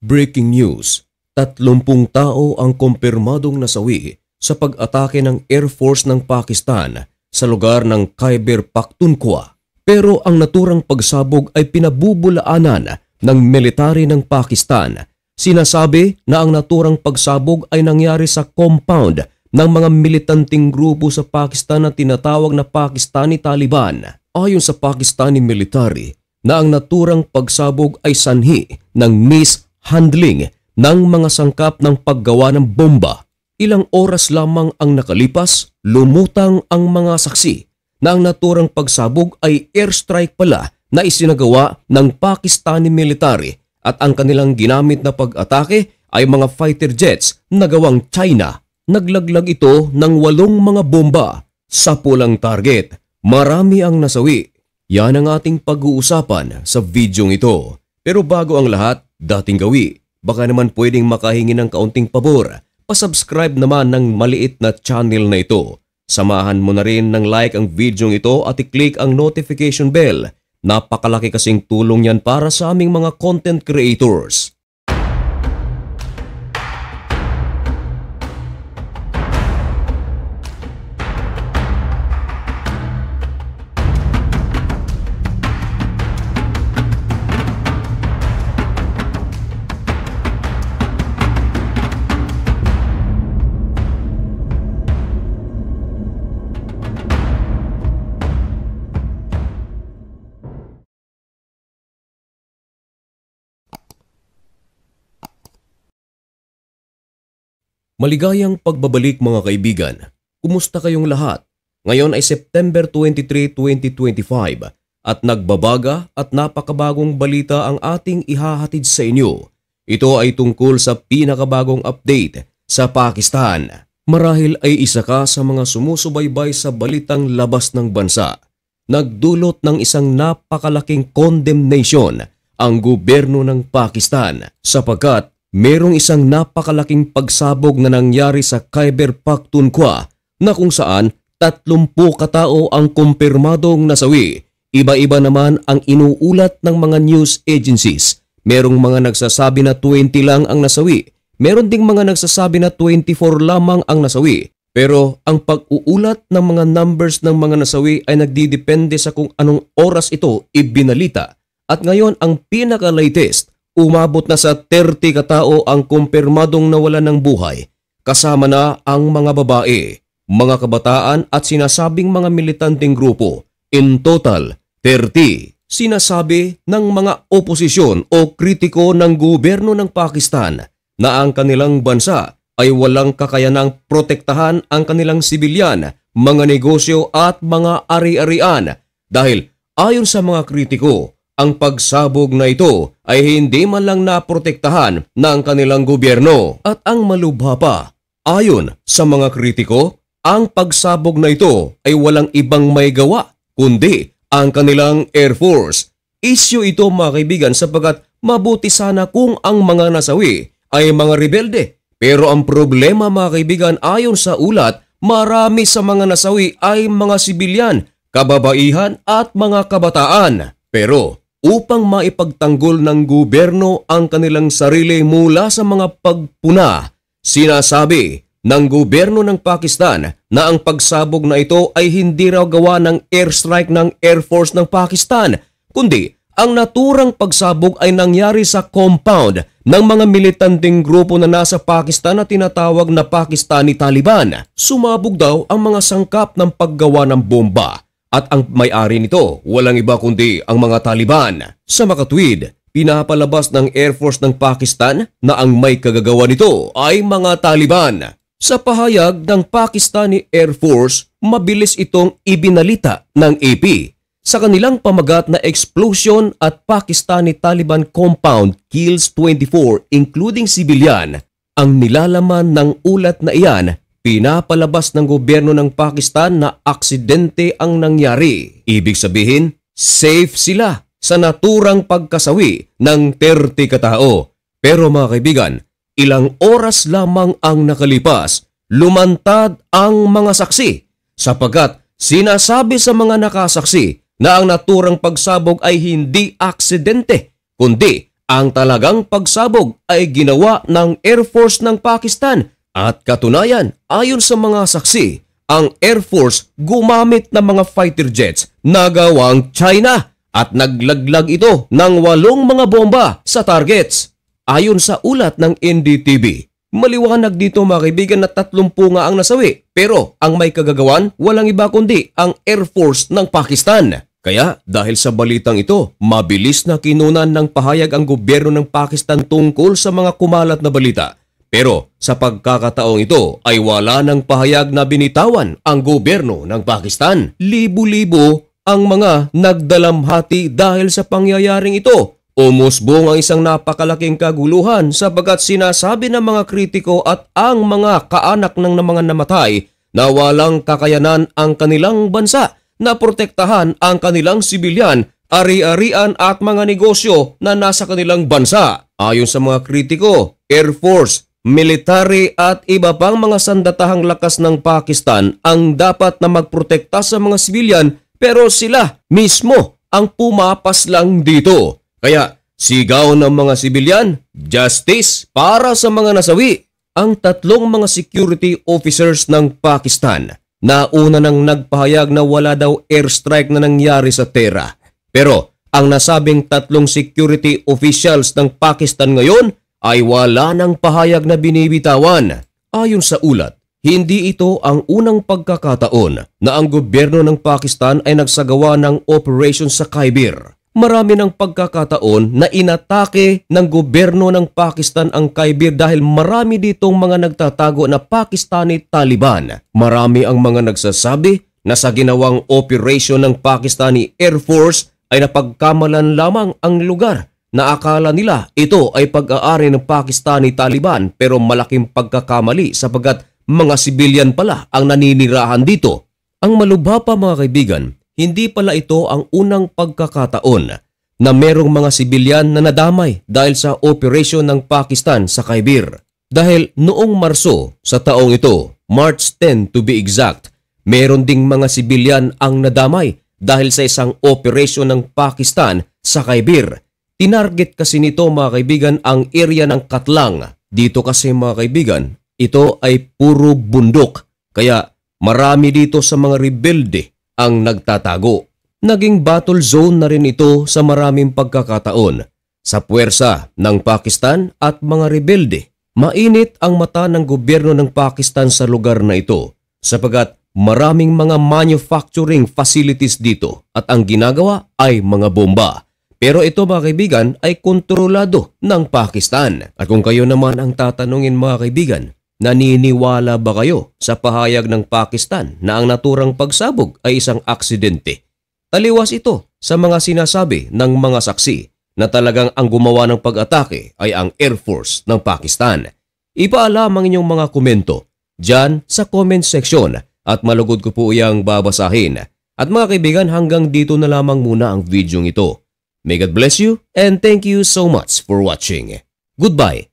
Breaking news, 30 tao ang kumpirmadong nasawi sa pag-atake ng Air Force ng Pakistan sa lugar ng Khyber Pakhtunkhwa. Pero ang naturang pagsabog ay pinabubulaanan ng military ng Pakistan. Sinasabi na ang naturang pagsabog ay nangyari sa compound ng mga militanting grupo sa Pakistan na tinatawag na Pakistani Taliban. Ayon sa Pakistani military na ang naturang pagsabog ay sanhi ng mishandling ng mga sangkap ng paggawa ng bomba. Ilang oras lamang ang nakalipas, lumutang ang mga saksi na ang naturang pagsabog ay airstrike pala na isinagawa ng Pakistani military at ang kanilang ginamit na pag-atake ay mga fighter jets na gawang China. Naglaglag ito ng 8 mga bomba sa pulang target. Marami ang nasawi. Yan ang ating pag-uusapan sa videong ito. Pero bago ang lahat, dating gawi, baka naman pwedeng makahingi ng kaunting pabor. Pasubscribe naman ng maliit na channel na ito. Samahan mo na rin ng like ang videong ito at i-click ang notification bell. Napakalaki kasing tulong yan para sa aming mga content creators. Maligayang pagbabalik mga kaibigan. Kumusta kayong lahat? Ngayon ay September 23, 2025 at nagbabaga at napakabagong balita ang ating ihahatid sa inyo. Ito ay tungkol sa pinakabagong update sa Pakistan. Marahil ay isa ka sa mga sumusubaybay sa balitang labas ng bansa. Nagdulot ng isang napakalaking condemnation ang gobyerno ng Pakistan sapagkat merong isang napakalaking pagsabog na nangyari sa Khyber Pakhtunkhwa na kung saan 30 katao ang kumpirmadong nasawi. Iba-iba naman ang inuulat ng mga news agencies. Merong mga nagsasabi na 20 lang ang nasawi. Meron ding mga nagsasabi na 24 lamang ang nasawi. Pero ang pag-uulat ng mga numbers ng mga nasawi ay nagdidepende sa kung anong oras ito ibinalita. At ngayon ang pinaka-latest, umabot na sa 30 katao ang kumpirmadong nawalan ng buhay, kasama na ang mga babae, mga kabataan at sinasabing mga militanteng grupo. In total, 30. Sinasabi ng mga oposisyon o kritiko ng gobyerno ng Pakistan na ang kanilang bansa ay walang kakayanang protektahan ang kanilang sibilyan, mga negosyo at mga ari-arian dahil ayon sa mga kritiko, ang pagsabog na ito ay hindi man lang naprotektahan ng kanilang gobyerno. At ang malubha pa, ayon sa mga kritiko, ang pagsabog na ito ay walang ibang may gawa kundi ang kanilang Air Force. Issue ito mga kaibigan sapagkat mabuti sana kung ang mga nasawi ay mga rebelde. Pero ang problema mga kaibigan ayon sa ulat, marami sa mga nasawi ay mga sibilyan, kababaihan at mga kabataan. Pero upang maipagtanggol ng gobyerno ang kanilang sarili mula sa mga pagpuna, sinasabi ng gobyerno ng Pakistan na ang pagsabog na ito ay hindi raw gawa ng airstrike ng Air Force ng Pakistan, kundi ang naturang pagsabog ay nangyari sa compound ng mga militanteng grupo na nasa Pakistan na tinatawag na Pakistani Taliban. Sumabog daw ang mga sangkap ng paggawa ng bomba. At ang may-ari nito, walang iba kundi ang mga Taliban. Sa makatwid, pinapalabas ng Air Force ng Pakistan na ang may kagagawa nito ay mga Taliban. Sa pahayag ng Pakistani Air Force, mabilis itong ibinalita ng AP. Sa kanilang pamagat na explosion at Pakistani Taliban compound kills 24 including civilian, ang nilalaman ng ulat na iyan, pinapalabas ng gobyerno ng Pakistan na aksidente ang nangyari. Ibig sabihin, safe sila sa naturang pagkasawi ng 30 katao. Pero mga kaibigan, ilang oras lamang ang nakalipas, lumantad ang mga saksi sapagkat sinasabi sa mga nakasaksi na ang naturang pagsabog ay hindi aksidente kundi ang talagang pagsabog ay ginawa ng Air Force ng Pakistan at katunayan ayon sa mga saksi, ang Air Force gumamit ng mga fighter jets na gawang China at naglaglag ito ng 8 mga bomba sa targets. Ayon sa ulat ng NDTV, maliwanag dito mga kaibigan na 30 nga ang nasawi pero ang may kagagawan walang iba kundi ang Air Force ng Pakistan. Kaya dahil sa balitang ito, mabilis na kinunan ng pahayag ang gobyerno ng Pakistan tungkol sa mga kumalat na balita. Pero sa pagkakataong ito ay wala ng pahayag na binitawan ang gobyerno ng Pakistan. Libo-libo ang mga nagdalamhati dahil sa pangyayaring ito. Umusbong ang isang napakalaking kaguluhan sapagkat sinasabi ng mga kritiko at ang mga kaanak ng mga namatay na walang kakayanan ang kanilang bansa na protektahan ang kanilang sibilyan, ari-arian at mga negosyo na nasa kanilang bansa. Ayon sa mga kritiko, Air Force, military at iba pang mga sandatahang lakas ng Pakistan ang dapat na magprotekta sa mga sibilyan pero sila mismo ang pumapas lang dito. Kaya sigaw ng mga sibilyan, justice para sa mga nasawi. Ang 3 mga security officers ng Pakistan na una nang nagpahayag na wala daw airstrike na nangyari sa Tera. Pero ang nasabing 3 security officials ng Pakistan ngayon ay wala ng pahayag na binibitawan. Ayon sa ulat, hindi ito ang unang pagkakataon na ang gobyerno ng Pakistan ay nagsagawa ng operation sa Khyber. Marami ng pagkakataon na inatake ng gobyerno ng Pakistan ang Khyber dahil marami ditong mga nagtatago na Pakistani Taliban. Marami ang mga nagsasabi na sa ginawang operation ng Pakistani Air Force ay napagkamalan lamang ang lugar na akala nila ito ay pag-aari ng Pakistani Taliban pero malaking pagkakamali sapagkat mga sibilyan pala ang naninirahan dito. Ang malubha pa mga kaibigan, hindi pala ito ang unang pagkakataon na merong mga sibilyan na nadamay dahil sa operasyon ng Pakistan sa Khyber. Dahil noong Marso sa taong ito, March 10 to be exact, meron ding mga sibilyan ang nadamay dahil sa isang operasyon ng Pakistan sa Khyber. Tinarget kasi nito mga kaibigan ang area ng Katlang. Dito kasi mga kaibigan, ito ay puro bundok. Kaya marami dito sa mga rebelde ang nagtatago. Naging battle zone na rin ito sa maraming pagkakataon. Sa puwersa ng Pakistan at mga rebelde, mainit ang mata ng gobyerno ng Pakistan sa lugar na ito sapagat maraming mga manufacturing facilities dito at ang ginagawa ay mga bomba. Pero ito mga kaibigan ay kontrolado ng Pakistan. At kung kayo naman ang tatanungin mga kaibigan, naniniwala ba kayo sa pahayag ng Pakistan na ang naturang pagsabog ay isang aksidente? Taliwas ito sa mga sinasabi ng mga saksi na talagang ang gumawa ng pag-atake ay ang Air Force ng Pakistan. Ipaalam ang inyong mga komento dyan sa comment section at malugod ko po iyang babasahin. At mga kaibigan, hanggang dito na lamang muna ang video ito. May God bless you and thank you so much for watching. Goodbye.